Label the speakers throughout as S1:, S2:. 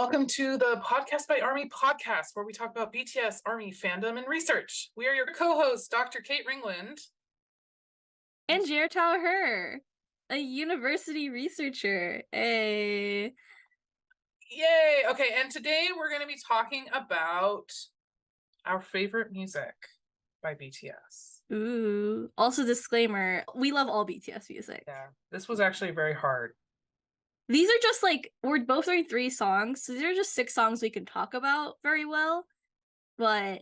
S1: Welcome to the Podcast by ARMY podcast, where we talk about BTS, ARMY, fandom, and research. We are your co-hosts, Dr. Kate Ringland.
S2: And Jhertau Her, a university researcher. Hey.
S1: Yay! Okay, and today we're going to be talking about our favorite music by BTS.
S2: Ooh. Also, disclaimer, we love all BTS music.
S1: Yeah, this was actually very hard.
S2: These are just we're both doing 3 songs, so these are just 6 songs we can talk about very well. But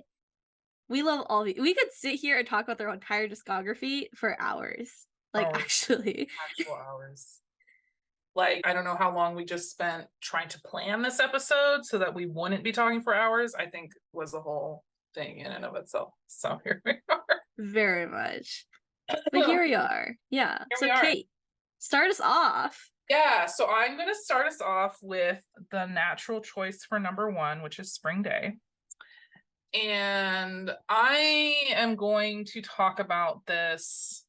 S2: we love all we could sit here and talk about their entire discography for hours. Actual
S1: hours. I don't know how long we just spent trying to plan this episode so that we wouldn't be talking for hours, I think was the whole thing in and of itself. So here we are.
S2: Very much. But here we are. Yeah. So Kate, start us off.
S1: Yeah, so I'm going to start us off with the natural choice for number 1, which is Spring Day. And I am going to talk about this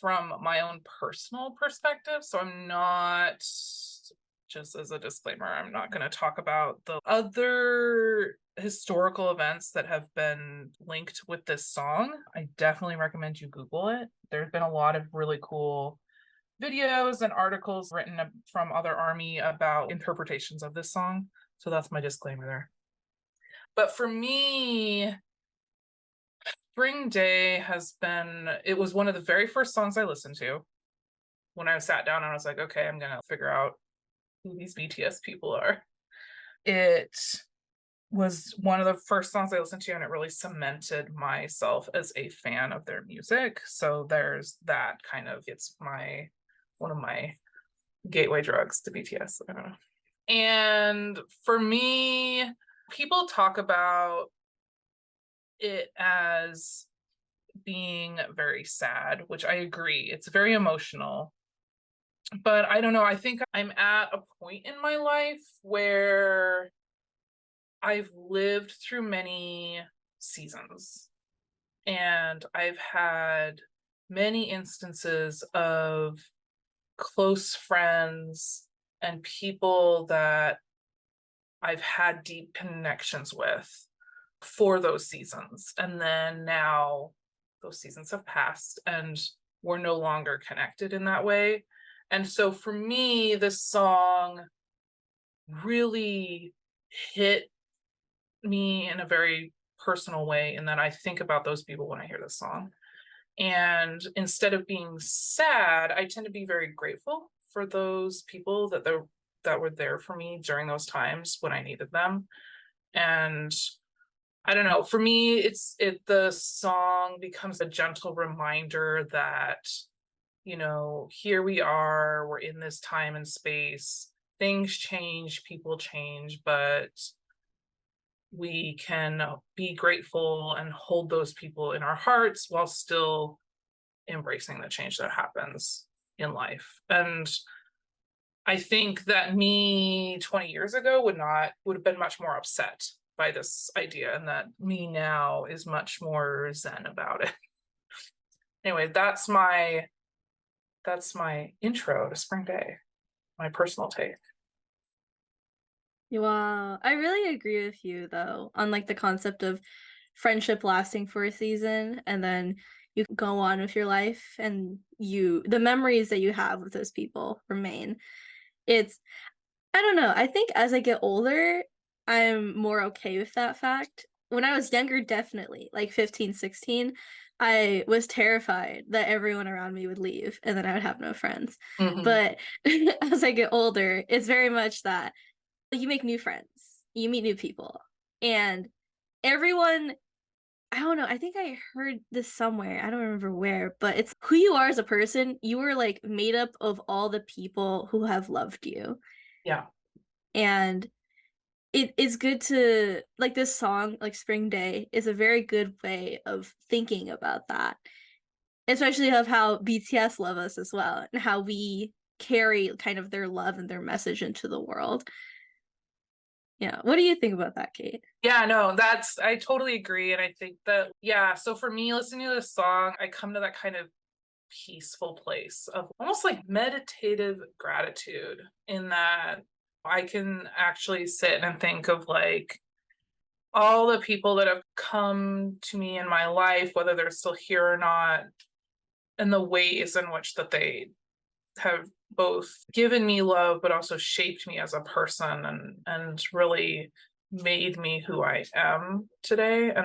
S1: from my own personal perspective. So I'm not, just as a disclaimer, I'm not going to talk about the other historical events that have been linked with this song. I definitely recommend you Google it. There's been a lot of really cool videos and articles written from other ARMY about interpretations of this song. So that's my disclaimer there. But for me, Spring Day it was one of the very first songs I listened to when I sat down and I was like, okay, I'm going to figure out who these BTS people are. It was one of the first songs I listened to, and it really cemented myself as a fan of their music. So there's that it's one of my gateway drugs to BTS. I don't know. And for me, people talk about it as being very sad, which I agree. It's very emotional. But I don't know. I think I'm at a point in my life where I've lived through many seasons. And I've had many instances of close friends and people that I've had deep connections with for those seasons. And then now those seasons have passed and we're no longer connected in that way. And so for me, this song really hit me in a very personal way, in that I think about those people when I hear this song. And instead of being sad, I tend to be very grateful for those people that were there for me during those times when I needed them. And I don't know, for me, the song becomes a gentle reminder that, here we are, we're in this time and space, things change, people change, but we can be grateful and hold those people in our hearts while still embracing the change that happens in life. And I think that me 20 years ago would have been much more upset by this idea, and that me now is much more zen about it. Anyway, that's my intro to Spring Day, my personal take.
S2: Wow. I really agree with you, though, on the concept of friendship lasting for a season, and then you go on with your life, and the memories that you have with those people remain. I don't know. I think as I get older, I'm more okay with that fact. When I was younger, definitely, 15, 16, I was terrified that everyone around me would leave and then I would have no friends. Mm-hmm. But as I get older, it's very much that you make new friends, you meet new people, and everyone, I don't know, I think I heard this somewhere, I don't remember where, but it's who you are as a person. You were made up of all the people who have loved you.
S1: Yeah.
S2: And it's good to, this song, Spring Day, is a very good way of thinking about that, especially of how BTS love us as well, and how we carry kind of their love and their message into the world. Yeah. What do you think about that, Kate?
S1: Yeah, no, I totally agree. And I think that, so for me, listening to this song, I come to that kind of peaceful place of almost meditative gratitude, in that I can actually sit and think of like all the people that have come to me in my life, whether they're still here or not, and the ways in which that they have both given me love but also shaped me as a person and really made me who I am today. And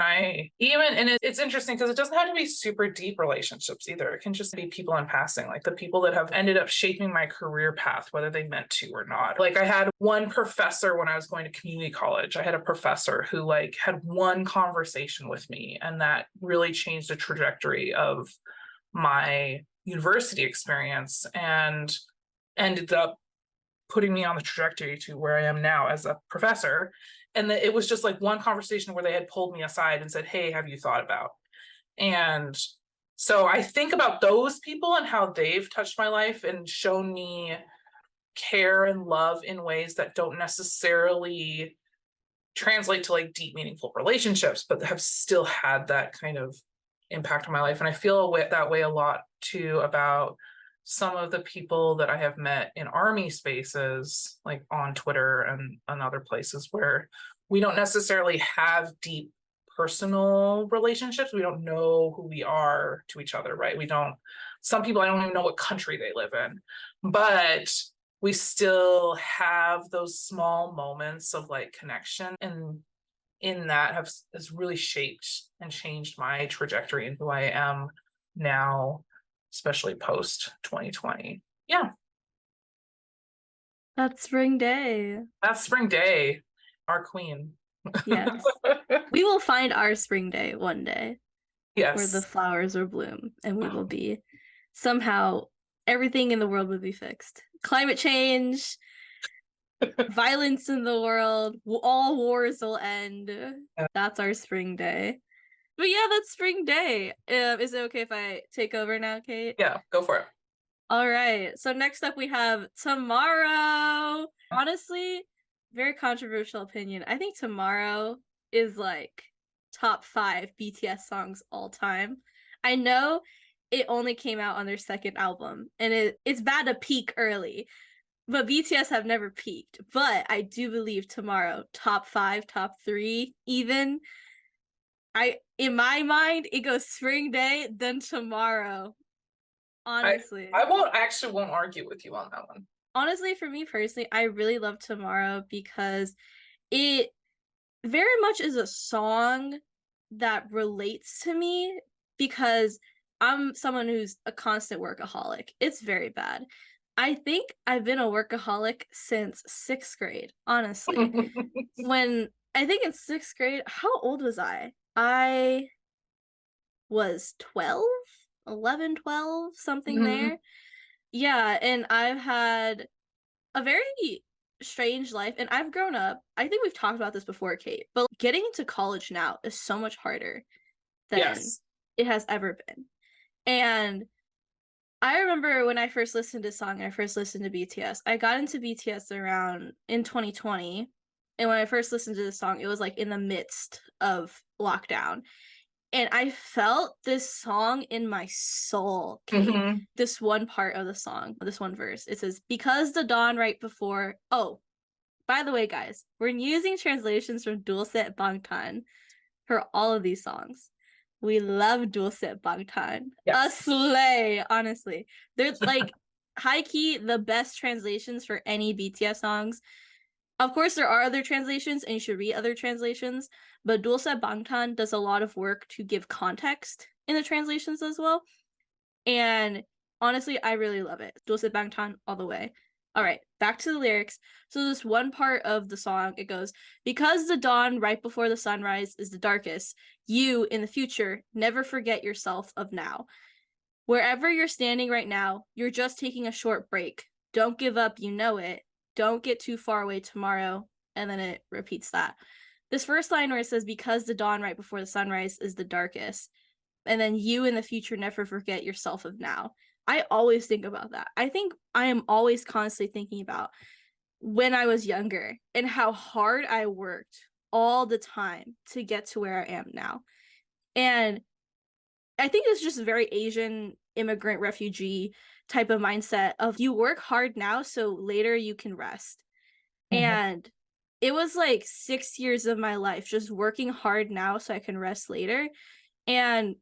S1: it's interesting because it doesn't have to be super deep relationships either. It can just be people in passing, like the people that have ended up shaping my career path, whether they meant to or not. Like I had one professor when I was going to community college. I had a professor who like had one conversation with me, and that really changed the trajectory of my university experience and ended up putting me on the trajectory to where I am now as a professor. And it was just like one conversation where they had pulled me aside and said, hey, have you thought about? And so I think about those people and how they've touched my life and shown me care and love in ways that don't necessarily translate to like deep, meaningful relationships, but have still had that kind of impact on my life. And I feel that way a lot too about some of the people that I have met in army spaces, like on Twitter and other places where we don't necessarily have deep personal relationships. We don't know who we are to each other, right? Some people, I don't even know what country they live in, but we still have those small moments of like connection, and in that has really shaped and changed my trajectory and who I am now, especially post 2020. Yeah.
S2: That's Spring Day.
S1: That's Spring Day, our queen.
S2: Yes. We will find our Spring Day one day.
S1: Yes.
S2: Where the flowers will bloom and we will be somehow everything in the world will be fixed. Climate change, violence in the world, all wars will end.
S1: Yeah.
S2: That's our Spring Day. But yeah, that's Spring Day. Is it okay if I take over now, Kate?
S1: Yeah, go for it.
S2: All right. So next up we have Tomorrow. Honestly, very controversial opinion. I think Tomorrow is like top 5 BTS songs all time. I know it only came out on their second album, and it's bad to peak early, but BTS have never peaked. But I do believe Tomorrow, top 5, top 3, even. In my mind, it goes Spring Day, then Tomorrow. Honestly,
S1: I won't argue with you on that one.
S2: Honestly, for me personally, I really love Tomorrow because it very much is a song that relates to me, because I'm someone who's a constant workaholic. It's very bad. I think I've been a workaholic since 6th grade, honestly. When I think in 6th grade, how old was I? I was 12, 11, 12, something there. Yeah, and I've had a very strange life, and I've grown up. I think we've talked about this before, Kate, but getting into college now is so much harder than it has ever been. And I remember when I first listened to a song, I first listened to BTS. I got into BTS around in 2020. And when I first listened to the song, it was like in the midst of lockdown. And I felt this song in my soul, Kate. This one part of the song, this one verse, it says, because the dawn right before. Oh, by the way, guys, we're using translations from Dulcet Bangtan for all of these songs. We love Dulcet Bangtan. Yes. A slay, honestly. They're like high key the best translations for any BTS songs. Of course, there are other translations, and you should read other translations, but Dulcet Bangtan does a lot of work to give context in the translations as well. And honestly, I really love it. Dulcet Bangtan all the way. All right, back to the lyrics. So this one part of the song, it goes, because the dawn right before the sunrise is the darkest, you, in the future, never forget yourself of now. Wherever you're standing right now, you're just taking a short break. Don't give up, you know it. Don't get too far away tomorrow. And then it repeats that. This first line where it says, because the dawn right before the sunrise is the darkest, and then you in the future never forget yourself of now. I always think about that. I think I am always constantly thinking about when I was younger and how hard I worked all the time to get to where I am now. And I think it's just a very Asian immigrant refugee type of mindset of you work hard now so later you can rest.
S1: Mhm.
S2: And it was like 6 years of my life just working hard now so I can rest later. And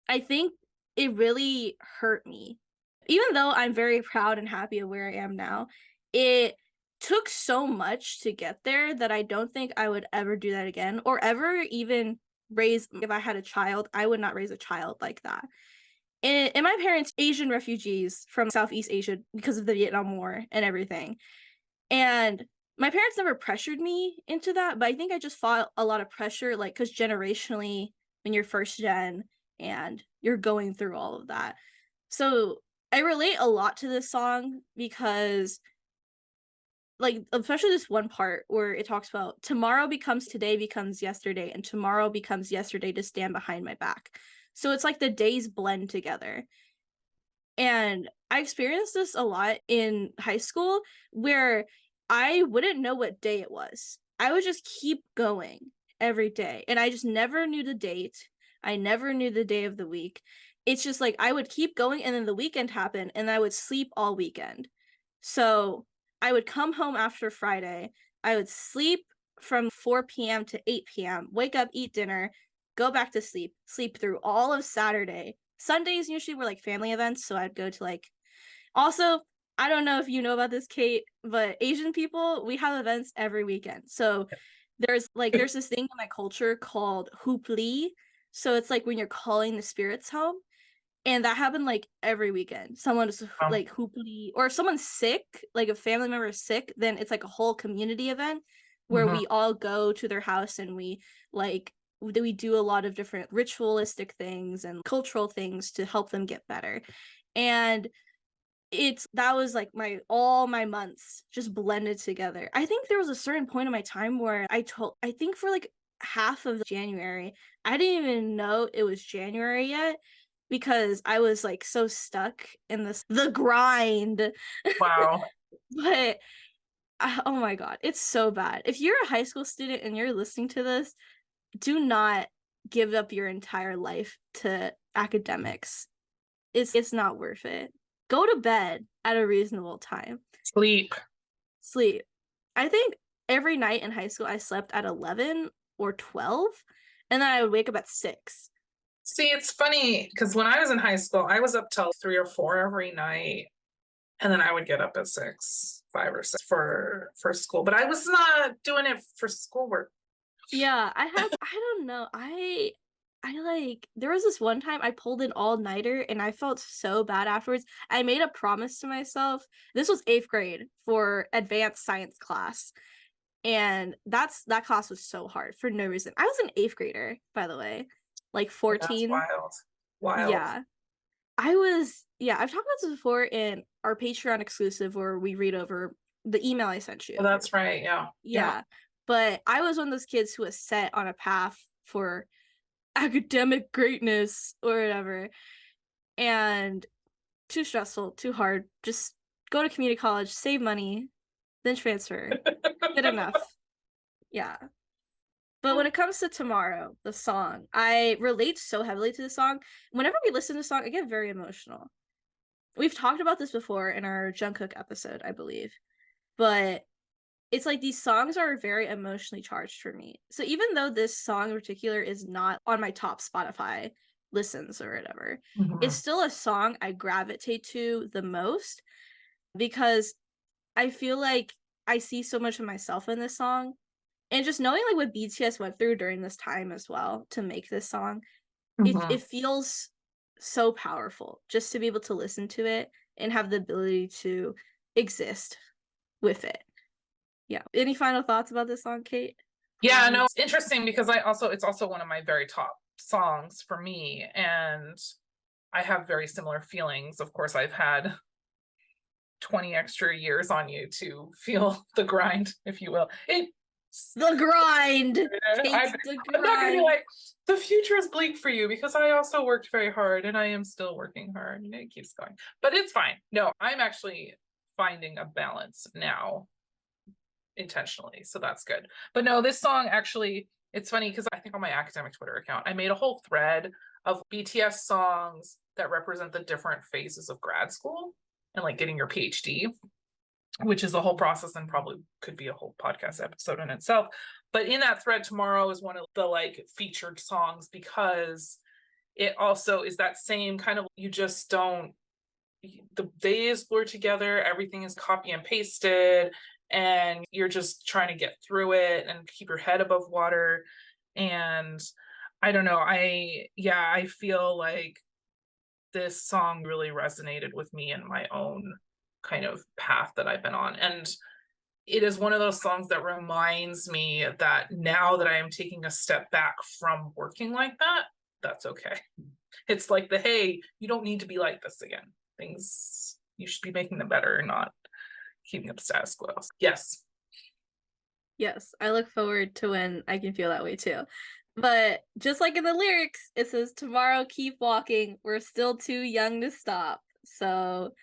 S2: I think it really hurt me. Even though I'm very proud and happy of where I am now, it took so much to get there that I don't think I would ever do that again or ever even raise if I had a child, I would not raise a child like that. And my parents, Asian refugees from Southeast Asia because of the Vietnam War and everything. And my parents never pressured me into that, but I think I just fought a lot of pressure, like, because generationally, when you're first gen and you're going through all of that. So I relate a lot to this song because, like, especially this one part where it talks about tomorrow becomes today becomes yesterday, and tomorrow becomes yesterday to stand behind my back. So it's like the days blend together. And I experienced this a lot in high school where I wouldn't know what day it was. I would just keep going every day. And I just never knew the date. I never knew the day of the week. It's just like I would keep going and then the weekend happened and I would sleep all weekend. So I would come home after Friday. I would sleep from 4 p.m. to 8 p.m., wake up, eat dinner, go back to sleep, sleep through all of Saturday. Sundays usually were like family events, so I'd go to like also, I don't know if you know about this, Kate, but Asian people, we have events every weekend. So there's this thing in my culture called hoop lee. So it's like when you're calling the spirits home. And that happened like every weekend. Someone is
S1: Wow.
S2: like hooply, or if someone's sick, like a family member is sick, then it's like a whole community event where
S1: Mhm.
S2: we all go to their house and like we do a lot of different ritualistic things and cultural things to help them get better. And it's that was like my all my months just blended together. I think there was a certain point in my time where I think for like half of January, I didn't even know it was January yet because I was like so stuck in this the grind.
S1: Wow.
S2: But oh my god, it's so bad. If you're a high school student and you're listening to this, do not give up your entire life to academics. It's not worth it. Go to bed at a reasonable time.
S1: Sleep.
S2: Sleep. I think every night in high school I slept at 11 or 12 and then I would wake up at 6.
S1: See, it's funny because when I was in high school, I was up till 3 or 4 every night, and then I would get up at 6, 5 or 6 for school. But I was not doing it for schoolwork.
S2: Yeah, I don't know. I like there was this one time I pulled an all-nighter and I felt so bad afterwards. I made a promise to myself. This was 8th grade for advanced science class. And that class was so hard for no reason. I was an 8th grader, by the way, like
S1: That's
S2: 14.
S1: wild. Wild.
S2: Yeah. I've talked about this before in our Patreon exclusive where we read over the email I sent
S1: Oh,
S2: you.
S1: that's right. Yeah. Yeah.
S2: Yeah. But I was one of those kids who was set on a path for academic greatness or whatever. And too stressful, too hard. Just go to community college, save money, then transfer. Good enough. Yeah. But when it comes to Tomorrow, the song, I relate so heavily to the song. Whenever we listen to the song, I get very emotional. We've talked about this before in our Jungkook episode, I believe. But it's like these songs are very emotionally charged for me. So even though this song in particular is not on my top Spotify listens or whatever, it's
S1: Mhm.
S2: still a song I gravitate to the most because I feel like I see so much of myself in this song. And just knowing like what BTS went through during this time as well to make this song, it
S1: Mhm.
S2: feels so powerful just to be able to listen to it and have the ability to exist with it. Yeah. Any final thoughts about this song, Kate?
S1: Yeah, no, it's interesting because it's also one of my very top songs for me, and I have very similar feelings. Of course, I've had 20 extra years on you to feel the grind, if you will.
S2: The grind.
S1: I,
S2: Kate's the
S1: I'm not going to be
S2: grind.
S1: like, the future is bleak for you because I also worked very hard and I am still working hard and it keeps going. But it's fine. No, I'm actually finding a balance now intentionally. So that's good. But no, this song actually, it's funny because I think on my academic Twitter account, I made a whole thread of BTS songs that represent the different phases of grad school and like getting your PhD. which is a whole process and probably could be a whole podcast episode in itself. But in that thread, Tomorrow is one of the like featured songs because it also is that same kind of, you just don't, the days blur together, everything is copy and pasted, and you're just trying to get through it and keep your head above water. And I don't know, I feel like this song really resonated with me in my own kind of path that I've been on. And it is one of those songs that reminds me that now that I am taking a step back from working like that, that's okay. It's like the, hey, you don't need to be like this again. Things, you should be making them better, not keeping up status quo. Yes.
S2: Yes, I look forward to when I can feel that way too. But just like in the lyrics, it says, tomorrow keep walking. We're still too young to stop. So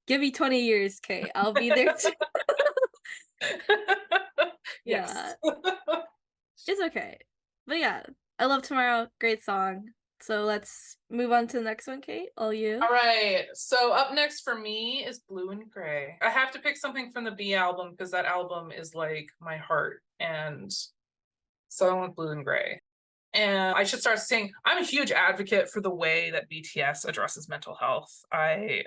S2: give me 20 years, Kate. I'll be there too. Yeah. It's okay. But yeah, I love Tomorrow. Great song. So let's move on to the next one, Kate. All you.
S1: All right. So up next for me is Blue and Gray. I have to pick something from the B album because that album is like my heart. And so I went Blue and Gray. And I should start saying I'm a huge advocate for the way that BTS addresses mental health. I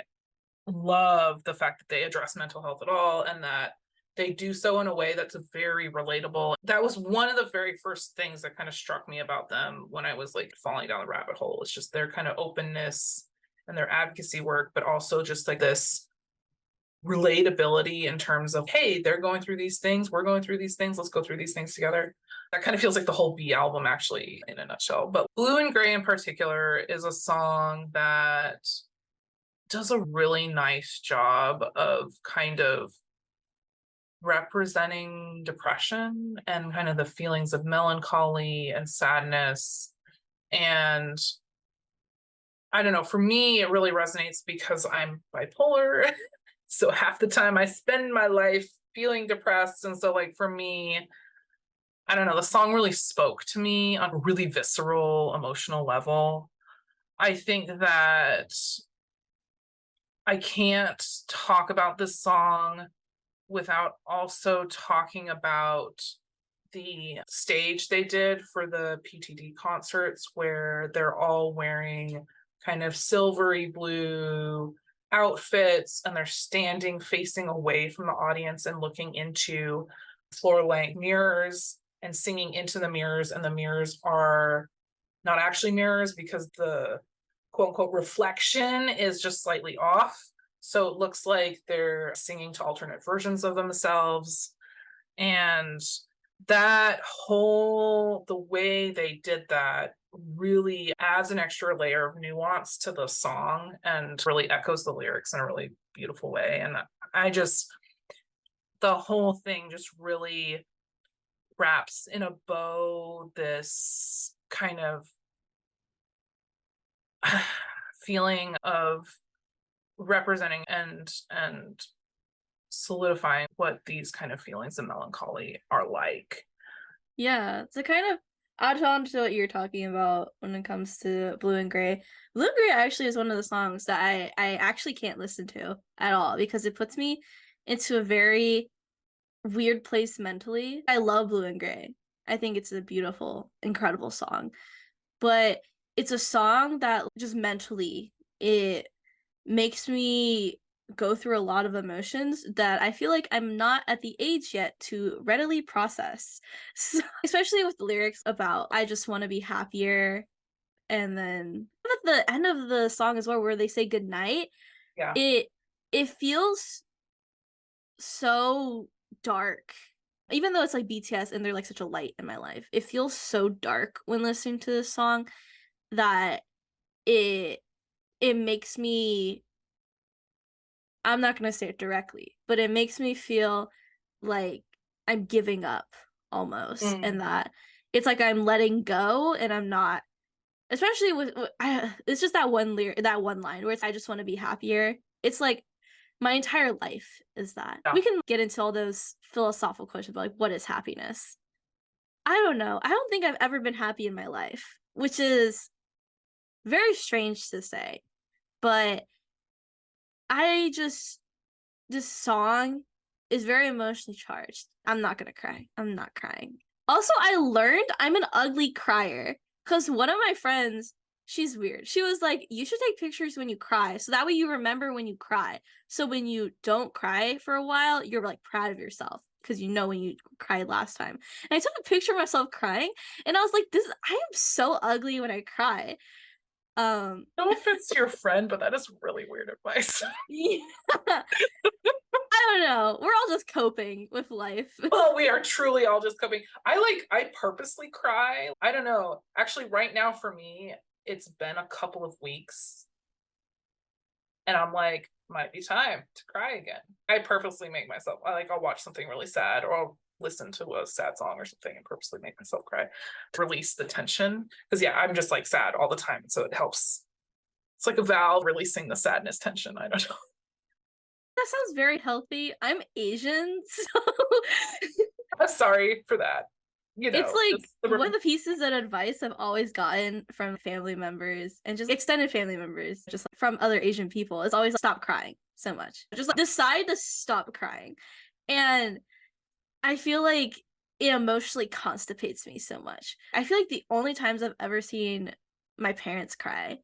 S1: love the fact that they address mental health at all and that they do so in a way that's very relatable. That was one of the very first things that kind of struck me about them when I was like falling down the rabbit hole. It's just their kind of openness and their advocacy work, but also just like this relatability in terms of, hey, they're going through these things, we're going through these things, let's go through these things together. That kind of feels like the whole B album actually in a nutshell. But Blue and Gray in particular is a song that does a really nice job of kind of representing depression and kind of the feelings of melancholy and sadness. And I don't know, for me, it really resonates because I'm bipolar. So half the time I spend my life feeling depressed. And so, like, for me, I don't know, the song really spoke to me on a really visceral, emotional level. I think that I can't talk about this song without also talking about the stage they did for the PTD concerts, where they're all wearing kind of silvery blue outfits and they're standing facing away from the audience and looking into floor length mirrors and singing into the mirrors. And the mirrors are not actually mirrors because the quote unquote reflection is just slightly off. So it looks like they're singing to alternate versions of themselves. And that whole, the way they did that really adds an extra layer of nuance to the song and really echoes the lyrics in a really beautiful way. And I just, the whole thing just really wraps in a bow this kind of feeling of representing and solidifying what these kind of feelings of melancholy are like.
S2: Yeah, to kind of add on to what you're talking about when it comes to Blue and Gray. Blue and Gray actually is one of the songs that I actually can't listen to at all because it puts me into a very weird place mentally. I love Blue and Gray. I think it's a beautiful, incredible song. But it's a song that just mentally, it makes me go through a lot of emotions that I feel like I'm not at the age yet to readily process. So, especially with the lyrics about I just want to be happier. And then at the end of the song as well, where they say goodnight,
S1: Yeah.
S2: it feels so dark. Even though it's like BTS and they're like such a light in my life, it feels so dark when listening to this song that it makes me, I'm not going to say it directly, but it makes me feel like I'm giving up almost, and that it's like I'm letting go and I'm not, especially with it's just that one line where it's I just want to be happier. It's like my entire life is that.
S1: Yeah.
S2: We can get into all those philosophical questions about like what is happiness. I don't know. I don't think I've ever been happy in my life, which is very strange to say, but I just, this song is very emotionally charged. I'm not gonna cry. I'm not crying. Also, I learned I'm an ugly crier because one of my friends, she's weird. She was like, you should take pictures when you cry. So that way you remember when you cry. So when you don't cry for a while, you're like proud of yourself because you know when you cried last time. And I took a picture of myself crying and I was like, I am so ugly when I cry.
S1: No offense to your friend, but that is really weird advice.
S2: Yeah. I don't know. We're all just coping with life.
S1: Well, we are truly all just coping. I purposely cry. I don't know. Actually, right now for me, it's been a couple of weeks and I'm like, might be time to cry again. I purposely make myself, I'll watch something really sad or I'll listen to a sad song or something and purposely make myself cry to release the tension. Because yeah, I'm just like sad all the time. So it helps. It's like a valve releasing the sadness tension. I don't know.
S2: That sounds very healthy. I'm Asian, so
S1: I'm sorry for that.
S2: it's like
S1: The
S2: one of the pieces of advice I've always gotten from family members and just extended family members, just like from other Asian people, is always like, stop crying so much. Just like decide to stop crying. And I feel like it emotionally constipates me so much. I feel like the only times I've ever seen my parents cry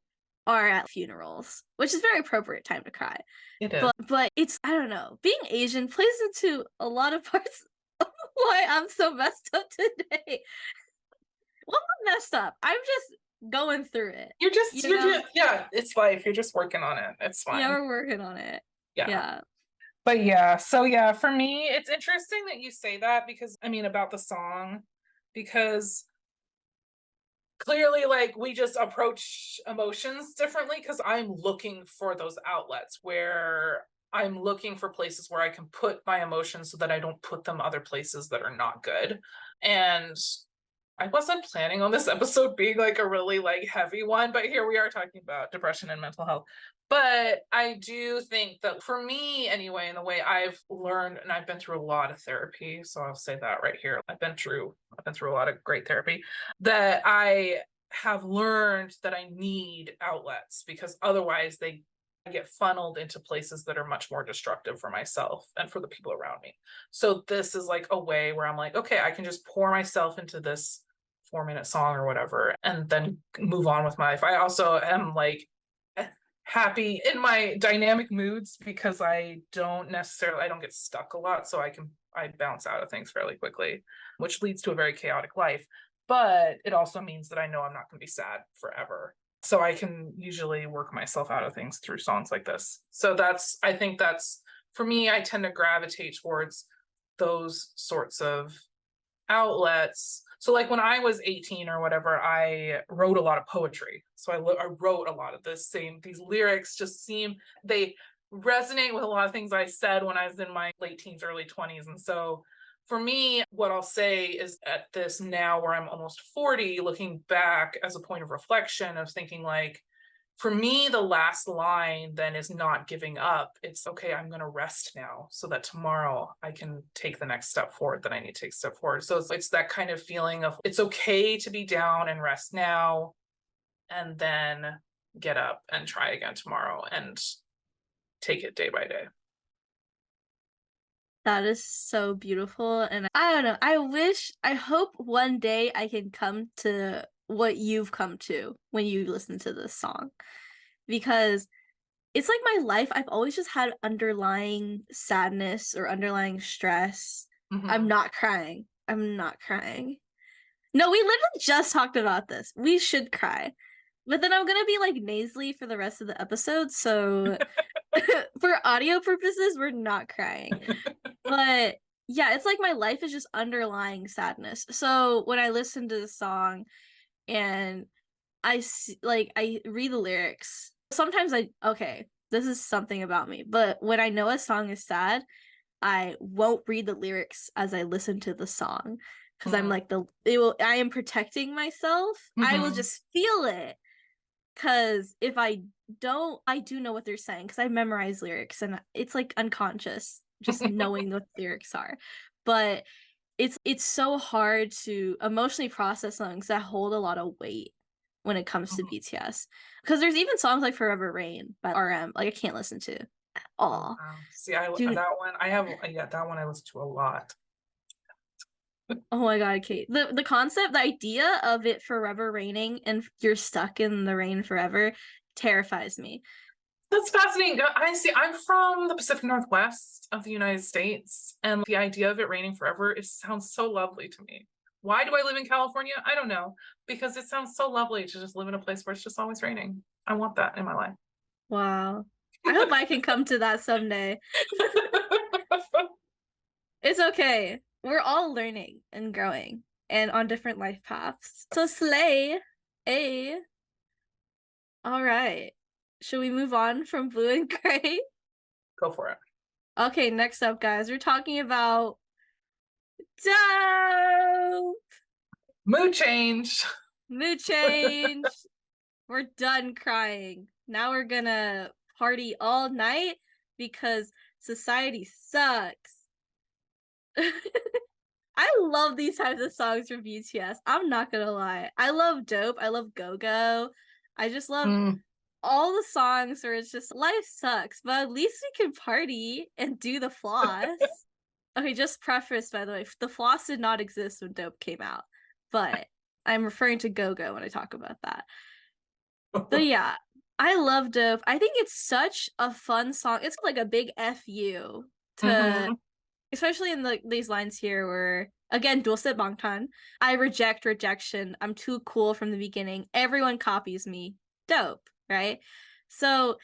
S2: are at funerals, which is very appropriate time to cry.
S1: It is.
S2: But it's, I don't know, being Asian plays into a lot of parts of why I'm so messed up today. Well, I'm messed up. I'm just going through it.
S1: You're just yeah, it's life. You're just working on it. It's fine.
S2: Yeah, we're working on it. Yeah.
S1: But yeah, so yeah, for me, it's interesting that you say that because I mean about the song, because clearly like we just approach emotions differently because I'm looking for those outlets where I'm looking for places where I can put my emotions so that I don't put them other places that are not good. And I wasn't planning on this episode being like a really like heavy one, but here we are talking about depression and mental health. But I do think that for me anyway, in the way I've learned, and I've been through a lot of therapy, so I'll say that right here. I've been through a lot of great therapy, that I have learned that I need outlets because otherwise they get funneled into places that are much more destructive for myself and for the people around me. So this is like a way where I'm like, okay, I can just pour myself into this 4-minute song or whatever and then move on with my life. I also am like happy in my dynamic moods because I don't get stuck a lot, so I bounce out of things fairly quickly, which leads to a very chaotic life. But it also means that I know I'm not going to be sad forever. So I can usually work myself out of things through songs like this. So I think that's, for me, I tend to gravitate towards those sorts of outlets. So like when I was 18 or whatever, I wrote a lot of poetry. So I wrote a lot of these lyrics they resonate with a lot of things I said when I was in my late teens, early 20s. And so for me, what I'll say is at this now where I'm almost 40, looking back as a point of reflection of thinking like, for me, the last line then is not giving up. It's okay, I'm going to rest now so that tomorrow I can take the next step forward that I need to take a step forward. So it's that kind of feeling of it's okay to be down and rest now and then get up and try again tomorrow and take it day by day.
S2: That is so beautiful. And I don't know. I hope one day I can come to what you've come to when you listen to this song. Because it's like my life, I've always just had underlying sadness or underlying stress.
S1: Mm-hmm.
S2: I'm not crying. No, we literally just talked about this. We should cry. But then I'm gonna be like nasally for the rest of the episode, so for audio purposes, we're not crying. But yeah, it's like my life is just underlying sadness. So when I listen to the song and I read the lyrics, sometimes this is something about me, but when I know a song is sad, I won't read the lyrics as I listen to the song because I'm like I am protecting myself. I will just feel it. Because if I don't, I do know what they're saying because I memorize lyrics and it's like unconscious, just knowing what the lyrics are. But it's so hard to emotionally process songs that hold a lot of weight when it comes to BTS. Because there's even songs like Forever Rain by RM, like I can't listen to. Oh,
S1: wow. See,
S2: dude.
S1: that one that one I listen to a lot.
S2: Oh my God, Kate. The concept, the idea of it forever raining and you're stuck in the rain forever terrifies me.
S1: That's fascinating. I'm from the Pacific Northwest of the United States, and the idea of it raining forever, it sounds so lovely to me. Why do I live in California? I don't know. Because it sounds so lovely to just live in a place where it's just always raining. I want that in my life.
S2: Wow. I hope I can come to that someday. It's okay. We're all learning and growing and on different life paths. So slay. A. All right. Should we move on from blue and gray?
S1: Go for it.
S2: Okay, next up, guys, we're talking about dope.
S1: Mood change.
S2: Mood change. We're done crying. Now we're gonna party all night because society sucks. I love these types of songs from BTS. I'm not gonna lie. I love Dope. I love Go Go. I just love all the songs where it's just life sucks, but at least we can party and do the floss. Okay, just preface, by the way, the floss did not exist when Dope came out, but I'm referring to Go Go when I talk about that. But yeah, I love Dope. I think it's such a fun song. It's like a big FU to, especially in these lines here where, again, Dulce Bangtan, I reject rejection. I'm too cool from the beginning. Everyone copies me. Dope, right? So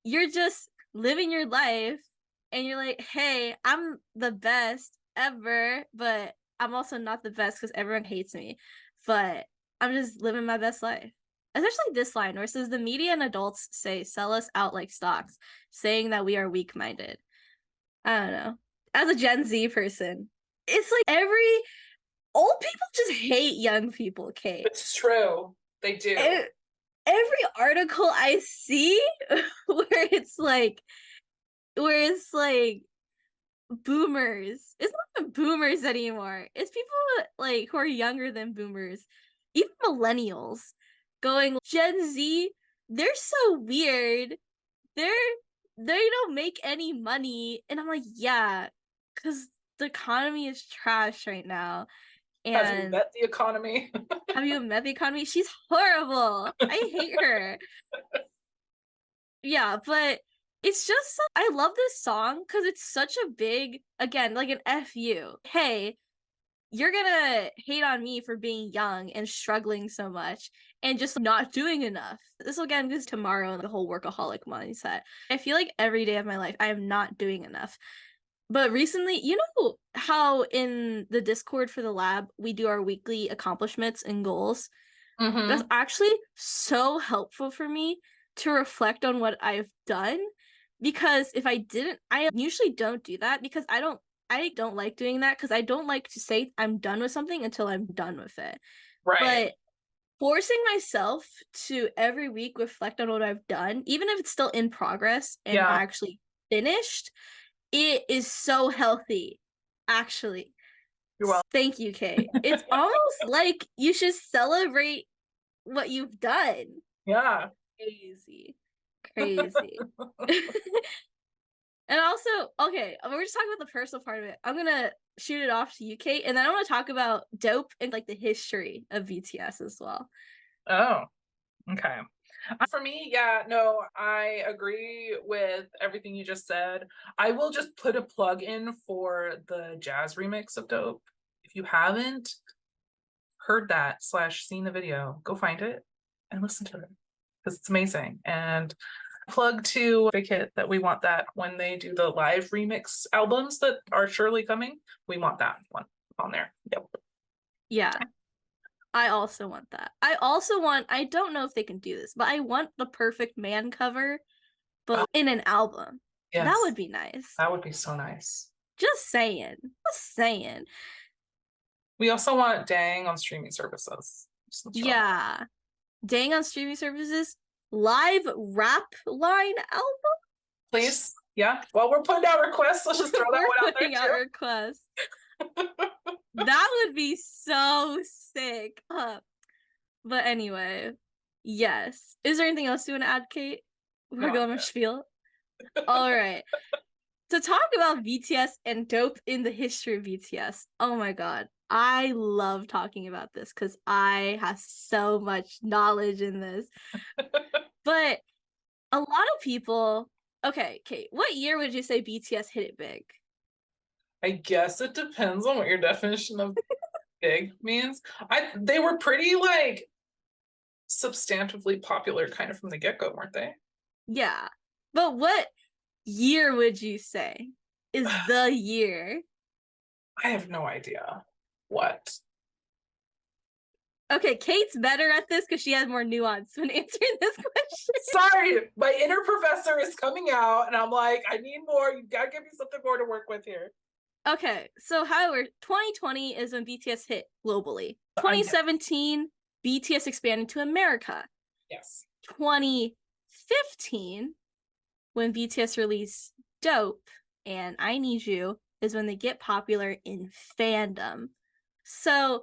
S2: you're just living your life and you're like, hey, I'm the best ever, but I'm also not the best because everyone hates me. But I'm just living my best life. Especially this line where it says the media and adults say sell us out like stocks, saying that we are weak-minded. I don't know. As a Gen Z person, it's like every old people just hate young people, Kate.
S1: It's true. They do.
S2: Every article I see where it's like boomers. It's not even boomers anymore. It's people like who are younger than boomers, even millennials, going Gen Z. They're so weird. They don't make any money, and I'm like, yeah, because the economy is trash right now.
S1: Have you
S2: And
S1: met the economy?
S2: have you met the economy? She's horrible. I hate her. Yeah, but it's just I love this song because it's such a big, again, like an FU. Hey, you're gonna hate on me for being young and struggling so much and just not doing enough. This again goes tomorrow and the whole workaholic mindset. I feel like every day of my life I am not doing enough. But recently, you know how in the Discord for the lab we do our weekly accomplishments and goals? That's actually so helpful for me to reflect on what I've done, because if I didn't, I usually don't do that because I don't like doing that because I don't like to say I'm done with something until I'm done with it.
S1: Right.
S2: But forcing myself to every week reflect on what I've done, even if it's still in progress and not actually finished, it is so healthy, actually.
S1: You're welcome.
S2: Thank you, Kay. It's almost like you should celebrate what you've done.
S1: Yeah.
S2: Crazy. And also, okay, we're just talking about the personal part of it. I'm gonna shoot it off to you, Kate, and then I want to talk about Dope and like the history of BTS as well.
S1: Oh, okay. For me, yeah, no, I agree with everything you just said. I will just put a plug in for the jazz remix of Dope. If you haven't heard that / seen the video, go find it and listen to it because it's amazing. And plug to Big Hit that we want that when they do the live remix albums that are surely coming. We want that one on there. Yep.
S2: Yeah. I also want that. I don't know if they can do this, but I want the Perfect Man cover, but in an album. Yes. That would be nice.
S1: That would be so nice.
S2: Just saying.
S1: We also want Dang on streaming services.
S2: Yeah. Dang on streaming services. Live rap line album?
S1: Please. Yeah. Well, we're putting out requests. Let's just throw that one out there.
S2: Putting out requests. That would be so sick. But anyway, yes. Is there anything else you want to add, Kate? We're going to spiel. All right. To talk about BTS and dope in the history of BTS. Oh my god. I love talking about this because I have so much knowledge in this. But a lot of people. Okay, Kate, what year would you say BTS hit it big?
S1: I guess it depends on what your definition of big means. They were pretty like substantively popular kind of from the get-go, weren't they?
S2: Yeah. But what year would you say is the year?
S1: I have no idea. What?
S2: Okay, Kate's better at this because she has more nuance when answering this question.
S1: Sorry, my inner professor is coming out, and I'm like, I need more. You gotta give me something more to work with here.
S2: Okay, so however, 2020 is when BTS hit globally.
S1: I know.
S2: 2017, BTS expanded to America.
S1: Yes.
S2: 2015, when BTS released Dope and I Need You, is when they get popular in fandom. So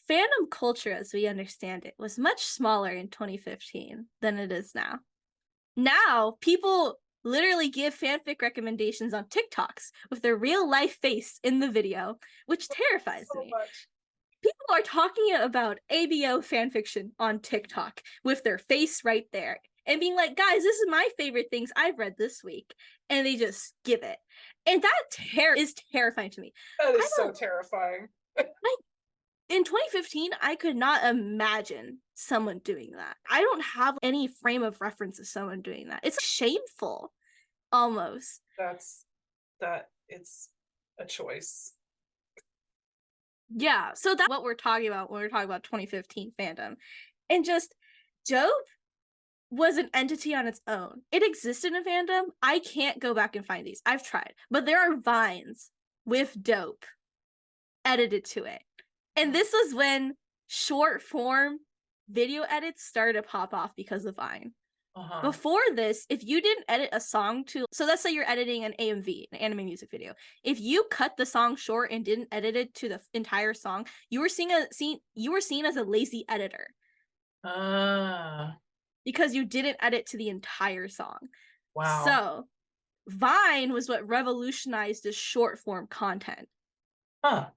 S2: fandom culture, as we understand it, was much smaller in 2015 than it is now. Now, people literally give fanfic recommendations on TikToks with their real life face in the video, which terrifies
S1: So
S2: me.
S1: much.
S2: People are talking about ABO fanfiction on TikTok with their face right there and being like, guys, this is my favorite things I've read this week. And they just skip it. And that is terrifying to me.
S1: That is so terrifying.
S2: In 2015, I could not imagine someone doing that. I don't have any frame of reference of someone doing that. It's shameful, almost.
S1: It's a choice.
S2: Yeah, so that's what we're talking about when we're talking about 2015 fandom. And just Dope was an entity on its own. It existed in fandom. I can't go back and find these. I've tried. But there are vines with Dope edited to it. And this was when short form video edits started to pop off because of Vine. Before this, if you didn't edit a song so let's say you're editing an AMV, an anime music video. If you cut the song short and didn't edit it to the entire song, you were seen as a lazy editor. Because you didn't edit to the entire song.
S1: Wow.
S2: So Vine was what revolutionized this short form content.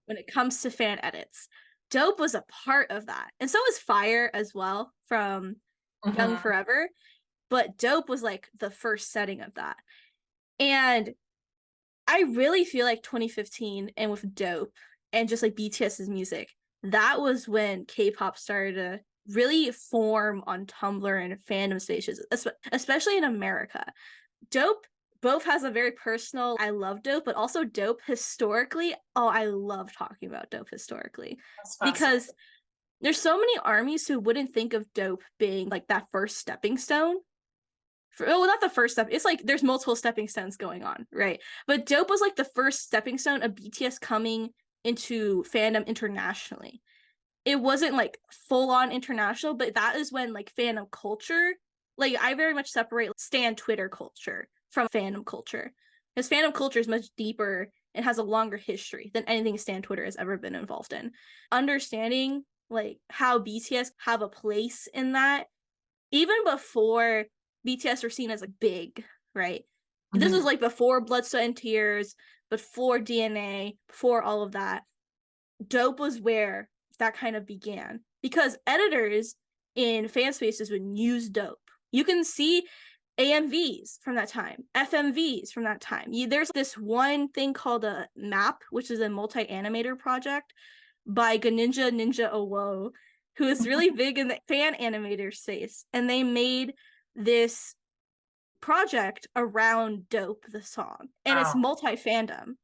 S2: When it comes to fan edits. Dope was a part of that. And so was Fire as well from Young Forever. But Dope was like the first setting of that. And I really feel like 2015 and with Dope and just like BTS's music, that was when K-pop started to really form on Tumblr and fandom spaces, especially in America. Dope both has a very personal, I love Dope, but also Dope historically. Oh, I love talking about Dope historically. Because there's so many armies who wouldn't think of Dope being like that first stepping stone. Not the first step. It's like there's multiple stepping stones going on, right? But Dope was like the first stepping stone of BTS coming into fandom internationally. It wasn't like full on international, but that is when like fandom culture, like I very much separate stan Twitter culture from fandom culture, because fandom culture is much deeper and has a longer history than anything stan Twitter has ever been involved in. Understanding like how BTS have a place in that, even before BTS were seen as like big, right? This was like before Blood, Sweat, and Tears, before DNA, before all of that. Dope was where that kind of began, because editors in fan spaces would use Dope. You can see AMVs from that time, FMVs from that time. There's this one thing called a MAP, which is a multi-animator project by Ninja Owo, who is really big in the fan animator space. And they made this project around Dope, the song. And it's multi-fandom.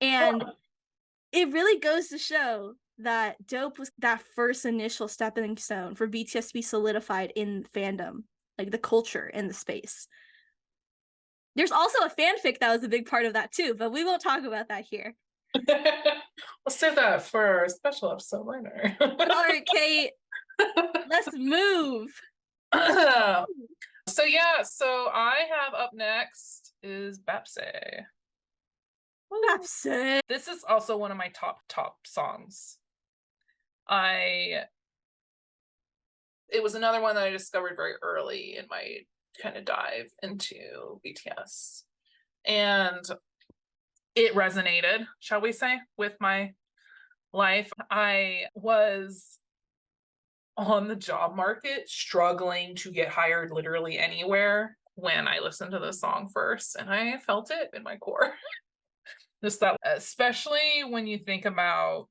S2: And it really goes to show that Dope was that first initial stepping stone for BTS to be solidified in fandom, like the culture in the space. There's also a fanfic that was a big part of that too, but we won't talk about that here.
S1: We'll save that for our special episode later.
S2: All right, Kate, let's move.
S1: So I have up next is Bapse.
S2: Bapse.
S1: This is also one of my top songs. It was another one that I discovered very early in my kind of dive into BTS. And it resonated, shall we say, with my life. I was on the job market, struggling to get hired literally anywhere when I listened to this song first, and I felt it in my core. Just that, especially when you think about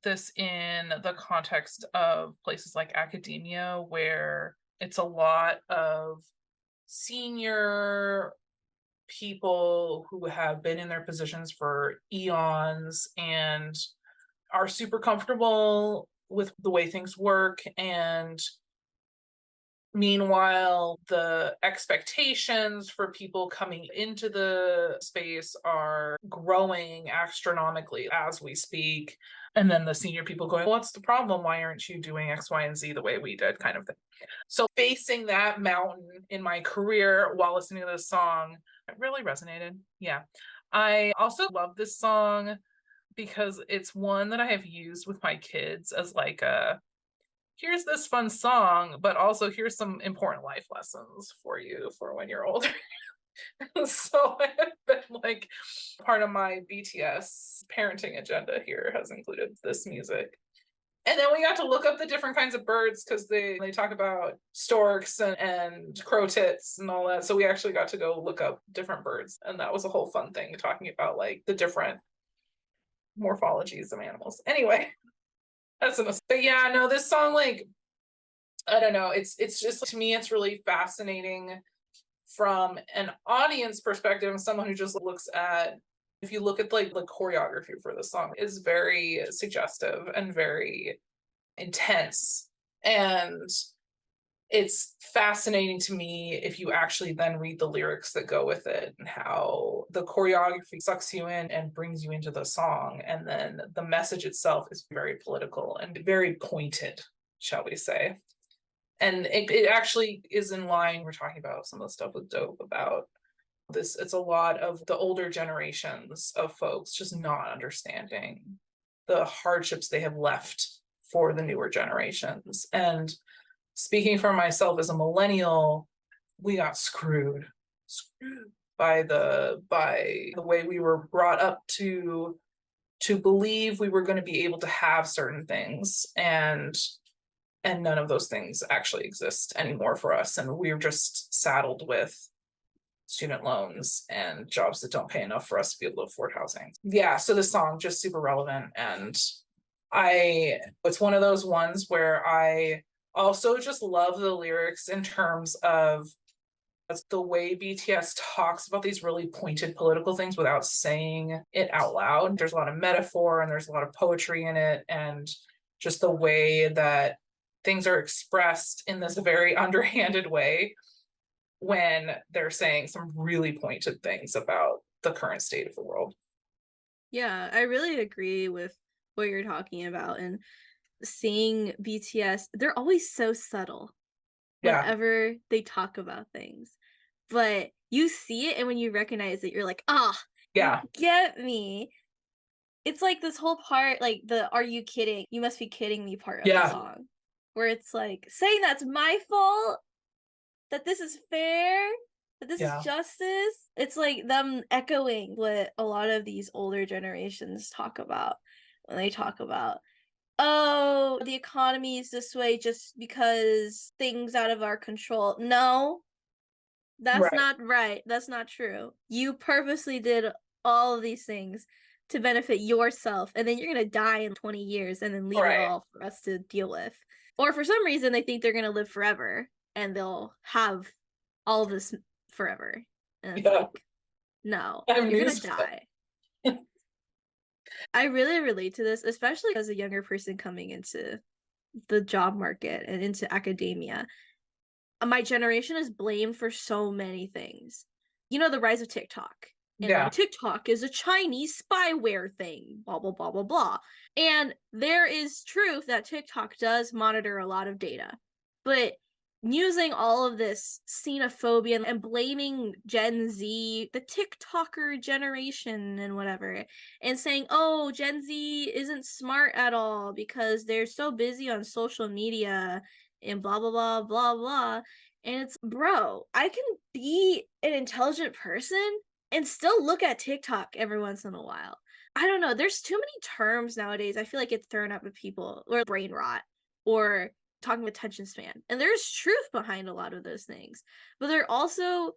S1: this in the context of places like academia, where it's a lot of senior people who have been in their positions for eons and are super comfortable with the way things work. And meanwhile, the expectations for people coming into the space are growing astronomically as we speak. And then the senior people going, what's the problem? Why aren't you doing X, Y, and Z the way we did, kind of thing. So facing that mountain in my career while listening to this song, it really resonated. Yeah. I also love this song because it's one that I have used with my kids as like a, here's this fun song, but also here's some important life lessons for you for when you're older. So I've been like, part of my BTS parenting agenda here has included this music. And then we got to look up the different kinds of birds because they talk about storks and crow tits and all that. So we actually got to go look up different birds. And that was a whole fun thing, talking about like the different morphologies of animals. Anyway, that's enough. But yeah, no, this song, like, I don't know, it's just, to me, it's really fascinating from an audience perspective and someone who just looks at, if you look at like the choreography for the song is very suggestive and very intense. And it's fascinating to me if you actually then read the lyrics that go with it and how the choreography sucks you in and brings you into the song. And then the message itself is very political and very pointed, shall we say. And it actually is in line. We're talking about some of the stuff with Dope about this. It's a lot of the older generations of folks just not understanding the hardships they have left for the newer generations. And speaking for myself as a millennial, we got screwed by the way we were brought up to believe we were going to be able to have certain things, and none of those things actually exist anymore for us. And we're just saddled with student loans and jobs that don't pay enough for us to be able to afford housing. Yeah, so this song just super relevant. And it's one of those ones where I also just love the lyrics in terms of the way BTS talks about these really pointed political things without saying it out loud. There's a lot of metaphor and there's a lot of poetry in it, and just the way that things are expressed in this very underhanded way when they're saying some really pointed things about the current state of the world.
S2: Yeah, I really agree with what you're talking about. And seeing BTS, they're always so subtle whenever they talk about things. But you see it, and when you recognize it, you're like, ah,
S1: Yeah.
S2: you get me. It's like this whole part, like the "Are you kidding? You must be kidding me" part of the song, where it's like saying that's my fault, that this is fair, that this is justice. It's like them echoing what a lot of these older generations talk about when they talk about, oh, the economy is this way just because things out of our control. No, that's not right. That's not true. You purposely did all of these things to benefit yourself, and then you're gonna die in 20 years and then leave it all for us to deal with. Or for some reason they think they're gonna live forever and they'll have all this forever. And it's like, no, you're gonna die. I really relate to this, especially as a younger person coming into the job market and into academia. My generation is blamed for so many things. You know, the rise of TikTok. And TikTok is a Chinese spyware thing, blah, blah, blah, blah, blah. And there is truth that TikTok does monitor a lot of data. But using all of this xenophobia and blaming Gen Z, the TikToker generation and whatever, and saying, oh, Gen Z isn't smart at all because they're so busy on social media and blah, blah, blah, blah, blah. And it's, bro, I can be an intelligent person and still look at TikTok every once in a while. I don't know. There's too many terms nowadays. I feel like it's thrown up at people, or brain rot, or talking attention span. And there's truth behind a lot of those things. But there also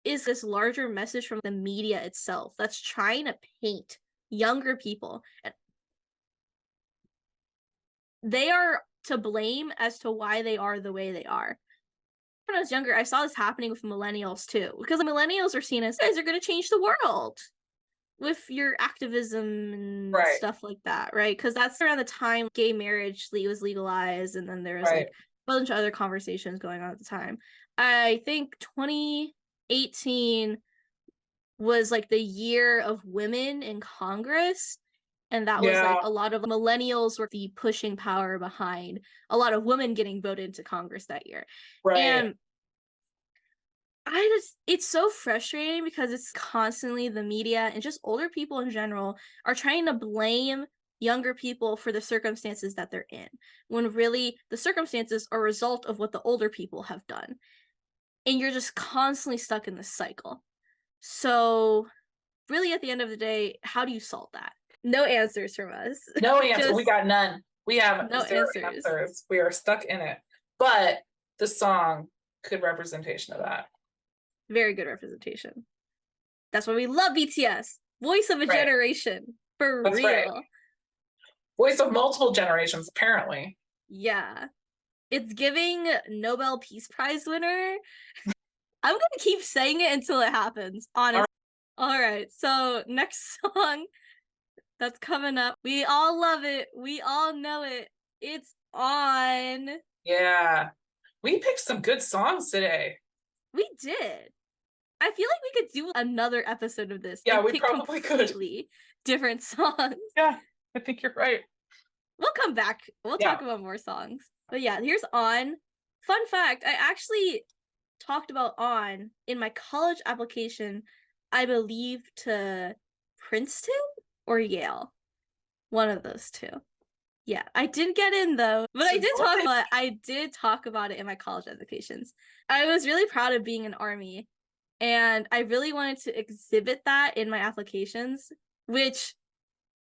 S2: is this larger message from the media itself that's trying to paint younger people. And they are to blame as to why they are the way they are. When I was younger, I saw this happening with millennials too, because millennials are seen as, guys are going to change the world with your activism and
S1: Right,
S2: stuff like that, right? Because that's around the time gay marriage was legalized, and then there was
S1: right.
S2: like a bunch of other conversations going on at the time. I think 2018 was like the year of women in Congress. And that was like
S1: Yeah,
S2: a lot of millennials were the pushing power behind a lot of women getting voted into Congress that year.
S1: right.
S2: And it's so frustrating because it's constantly the media and just older people in general are trying to blame younger people for the circumstances that they're in, when really the circumstances are a result of what the older people have done. And you're just constantly stuck in this cycle. So, really, at the end of the day, how do you solve that? No answers from us.
S1: No answer. We
S2: Just
S1: got none. We have
S2: no
S1: zero
S2: answers.
S1: answers. We are stuck in it. But the song, good representation of that.
S2: Very good representation. That's why we love BTS. Voice of a
S1: Right.
S2: generation. For
S1: That's right.
S2: real.
S1: Voice of multiple generations, apparently.
S2: Yeah. It's giving Nobel Peace Prize winner. I'm gonna keep saying it until it happens, honestly. All right, so next song that's coming up. We all love it. We all know it. It's On.
S1: Yeah. We picked some good songs today.
S2: We did. I feel like we could do another episode of this
S1: Yeah,
S2: and
S1: we
S2: pick
S1: probably could.
S2: completely different songs.
S1: Yeah, I think you're right.
S2: We'll come back. We'll
S1: Yeah.
S2: talk about more songs. But yeah, here's On. Fun fact, I actually talked about On in my college application, I believe, to Princeton or Yale. One of those two. Yeah, I didn't get in though, but
S1: So
S2: I did talk about it in my college applications. I was really proud of being an Army, and I really wanted to exhibit that in my applications, which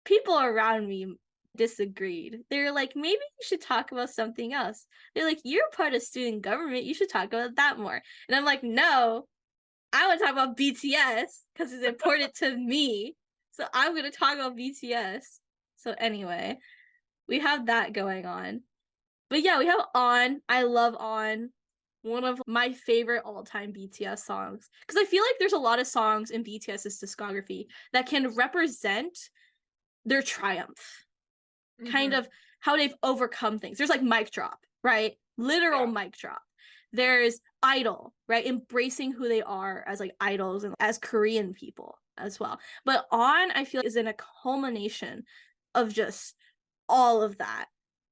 S2: people around me disagreed. They're like, maybe you should talk about something else. They're like, you're part of student government, you should talk about that more. And I'm like, no, I want to talk about BTS because it's important to me. So I'm going to talk about BTS. So anyway, we have that going on. But yeah, we have On. I love On. One of my favorite all-time BTS songs. Because I feel like there's a lot of songs in BTS's discography that can represent their triumph, kind of how they've overcome things. There's like Mic Drop, right? Literal mic drop. There's Idol, right? Embracing who they are as like idols and as Korean people as well. But On, I feel, is in a culmination of just all of that.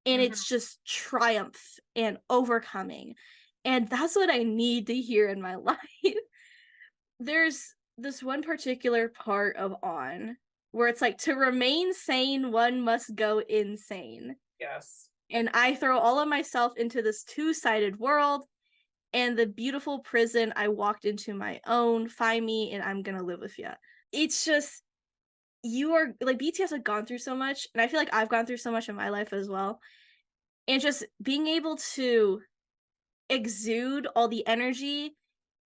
S2: And it's just triumph and overcoming. And that's what I need to hear in my life. There's this one particular part of On where it's like, to remain sane, one must go insane.
S1: Yes.
S2: And I throw all of myself into this two-sided world, and the beautiful prison I walked into my own. Find me, and I'm gonna live with you. It's just, you are like, BTS have gone through so much, and I feel like I've gone through so much in my life as well. And just being able to exude all the energy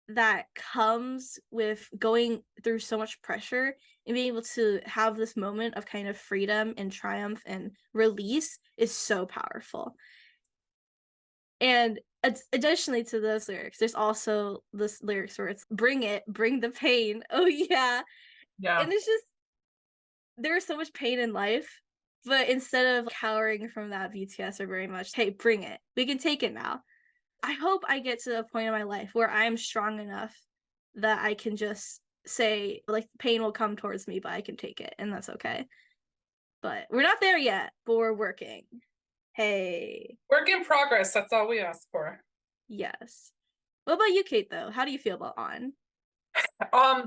S2: that comes with going through so much pressure and being able to have this moment of kind of freedom and triumph and release is so powerful. And additionally to those lyrics, there's also this lyrics where it's bring it, bring the pain. Oh yeah.
S1: Yeah.
S2: And it's just, there's so much pain in life, but instead of cowering from that, BTS are very much, hey, bring it. We can take it now. I hope I get to a point in my life where I'm strong enough that I can just say, like, pain will come towards me, but I can take it, and that's okay. But we're not there yet, but we're working. Hey.
S1: Work in progress. That's all we ask for.
S2: Yes. What about you, Kate, though? How do you feel about On?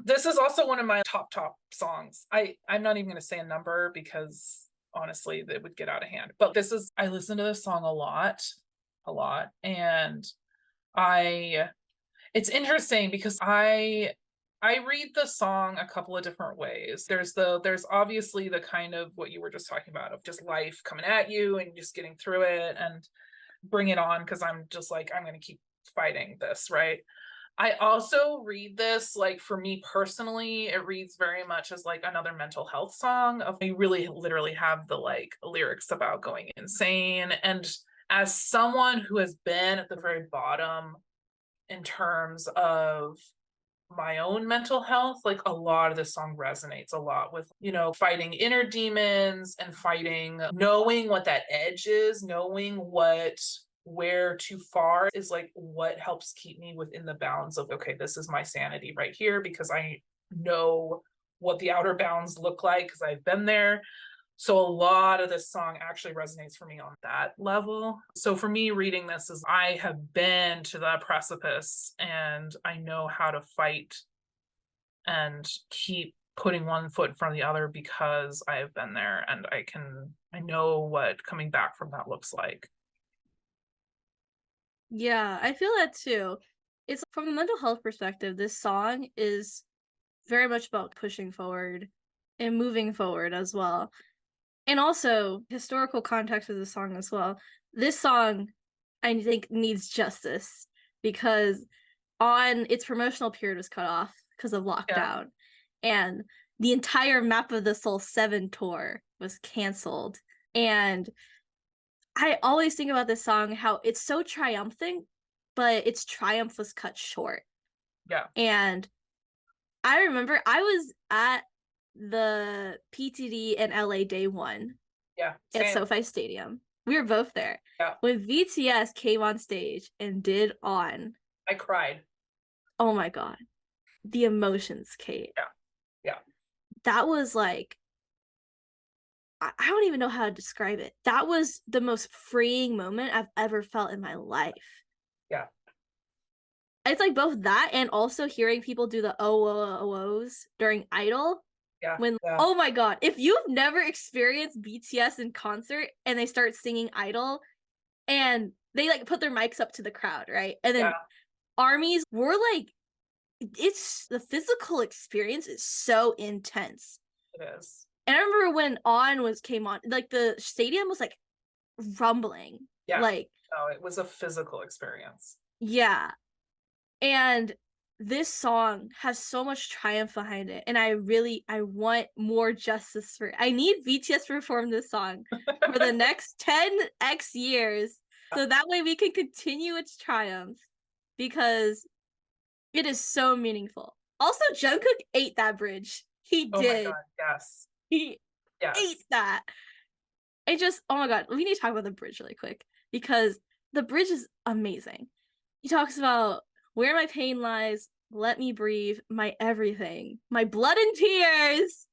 S1: This is also one of my top songs. I'm not even gonna say a number because honestly that would get out of hand. But I listen to this song a lot. And It's interesting because I read the song a couple of different ways. There's obviously the kind of what you were just talking about of just life coming at you and just getting through it and bring it on because I'm just like, I'm going to keep fighting this, right? I also read this, like, for me personally, it reads very much as like another mental health song of you really literally have the like lyrics about going insane. And as someone who has been at the very bottom in terms of my own mental health, like a lot of this song resonates a lot with, fighting inner demons and fighting, knowing what that edge is, knowing where too far is, like what helps keep me within the bounds of, okay, this is my sanity right here because I know what the outer bounds look like because I've been there. So a lot of this song actually resonates for me on that level. So for me, reading this is I have been to the precipice and I know how to fight and keep putting one foot in front of the other because I have been there and I know what coming back from that looks like.
S2: Yeah, I feel that too. It's from the mental health perspective, this song is very much about pushing forward and moving forward as well. And also historical context of the song as well. This song, I think, needs justice because on its promotional period was cut off because of lockdown, and the entire Map of the Soul 7 tour was canceled. And I always think about this song, how it's so triumphant, but its triumph was cut short.
S1: Yeah.
S2: And I remember I was at the PTD and LA day one at SoFi Stadium. We were both there.
S1: Yeah.
S2: When BTS came on stage and did On,
S1: I cried.
S2: Oh my God. The emotions, Kate.
S1: Yeah. Yeah.
S2: That was like, I don't even know how to describe it. That was the most freeing moment I've ever felt in my life.
S1: Yeah.
S2: It's like both that and also hearing people do the ohs during Idol.
S1: Yeah.
S2: Oh my God, if you've never experienced BTS in concert and they start singing Idol and they like put their mics up to the crowd, right? And then armies were like, it's the physical experience is so intense.
S1: It is.
S2: And I remember when came on, like the stadium was like rumbling.
S1: Yeah.
S2: Like,
S1: oh, it was a physical experience.
S2: Yeah. And this song has so much triumph behind it. And I want more justice for it. I need BTS to perform this song for the next 10x years. So that way we can continue its triumph because it is so meaningful. Also, Jungkook ate that bridge. He did.
S1: Oh my God, yes.
S2: He ate that. Oh my God, we need to talk about the bridge really quick because the bridge is amazing. He talks about where my pain lies, let me breathe, my everything, my blood and tears.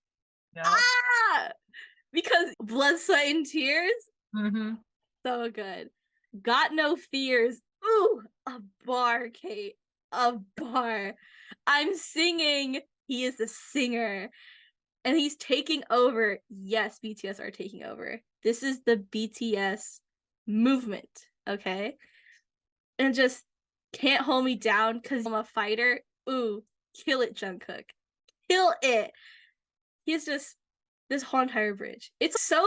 S2: Because blood, sweat, and tears.
S1: Mm-hmm.
S2: So good. Got no fears. Ooh, a bar, Kate. A bar. I'm singing. He is the singer. And he's taking over. Yes, BTS are taking over. This is the BTS movement, okay? And just can't hold me down because I'm a fighter. Ooh, kill it, Jungkook. Kill it. He's just this whole entire bridge. It's so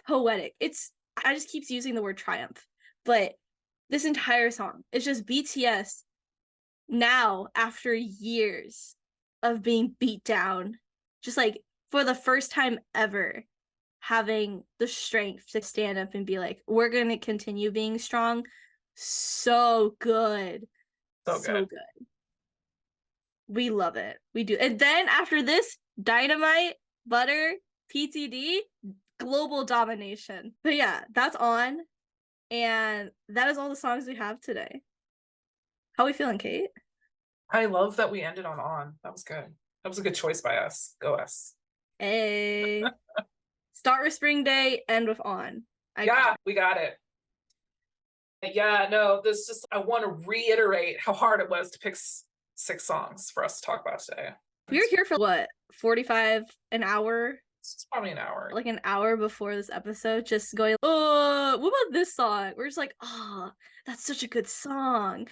S2: poetic. I just keep using the word triumph, but this entire song, it's just BTS now after years of being beat down, just like for the first time ever having the strength to stand up and be like, we're going to continue being strong. So good. So good. We love it. We do. And then after this, Dynamite, Butter, PTD, global domination. But yeah, that's On. And that is all the songs we have today. How are we feeling, Kate?
S1: I love that we ended on. That was good. That was a good choice by us. Go us.
S2: Hey. Start with Spring Day, end with On.
S1: We got it. Yeah, no, I want to reiterate how hard it was to pick 6 songs for us to talk about today.
S2: We were here for what, 45 an hour?
S1: It's probably an hour.
S2: Like an hour before this episode, just going, oh, what about this song? We're just like, oh, that's such a good song.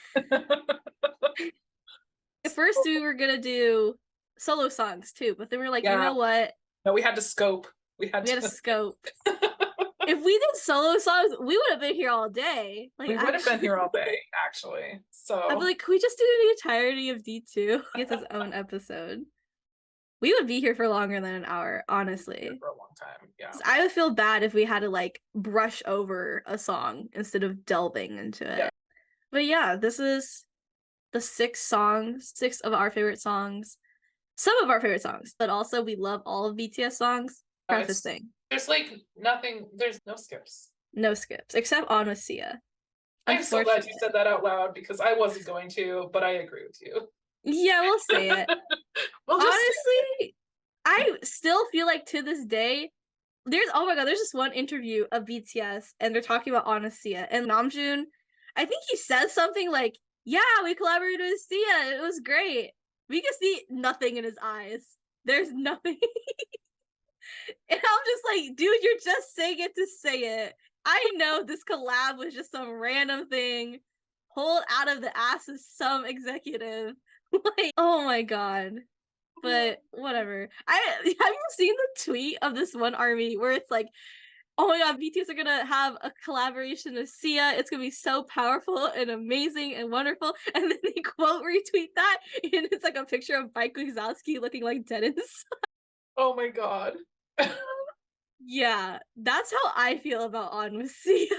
S2: At first we were gonna do solo songs too, but then we were like, you know what?
S1: No, we had to scope. We had
S2: to scope. If we did solo songs, we would have been here all day. Like,
S1: we would have been here all day, actually. So
S2: I'd be like, can we just do the entirety of D2? It's its own episode. We would be here for longer than an hour, honestly.
S1: For a long time, yeah. I
S2: would feel bad if we had to like brush over a song instead of delving into it. Yeah. But yeah, this is the 6 of our favorite songs. Some of our favorite songs, but also we love all of BTS songs. Prefacing.
S1: There's like nothing, there's no skips.
S2: No skips, except on with Sia.
S1: I'm so glad you said that out loud because I wasn't going to, but I agree with you.
S2: Yeah, we'll say it. Honestly, I still feel like to this day, there's this one interview of BTS and they're talking about Sia and Namjoon. I think he says something like, yeah, we collaborated with Sia. It was great. We can see nothing in his eyes. There's nothing. And I'm just like, dude, you're just saying it to say it. I know this collab was just some random thing pulled out of the ass of some executive. Like, oh my god. But whatever. Have you seen the tweet of this one army where it's like, oh my god, BTS are gonna have a collaboration with Sia. It's gonna be so powerful and amazing and wonderful. And then they quote retweet that, and it's like a picture of Mike Wazowski looking like dead inside.
S1: Oh my god.
S2: Yeah, that's how I feel about On with Sia.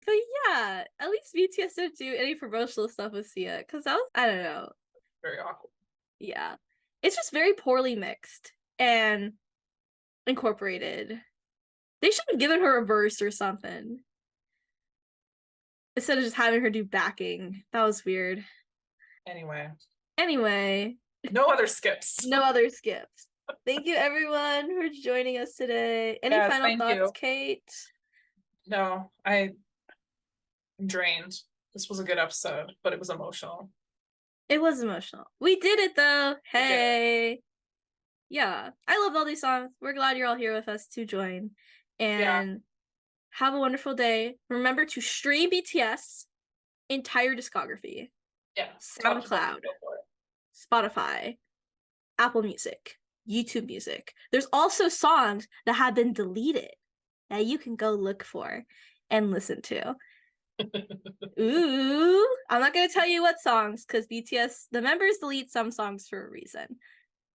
S2: But yeah, at least BTS didn't do any promotional stuff with Sia, because that was, I don't know.
S1: Very awkward.
S2: Yeah. It's just very poorly mixed and incorporated. They should have given her a verse or something. Instead of just having her do backing. That was weird. Anyway.
S1: No other skips.
S2: No other skips. Thank you everyone for joining us today. Any final thoughts, Kate?
S1: No, I'm drained. This was a good episode, but it was emotional.
S2: It was emotional. We did it though. Hey. Yeah. I love all these songs. We're glad you're all here with us to join. And have a wonderful day. Remember to stream BTS entire discography.
S1: Yeah.
S2: SoundCloud, Spotify, Apple Music, YouTube Music. There's also songs that have been deleted that you can go look for and listen to. Ooh, I'm not going to tell you what songs because BTS, the members delete some songs for a reason.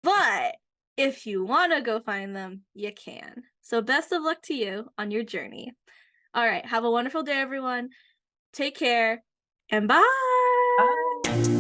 S2: But if you want to go find them, you can. So best of luck to you on your journey. All right, have a wonderful day, everyone. Take care and bye.
S1: Bye.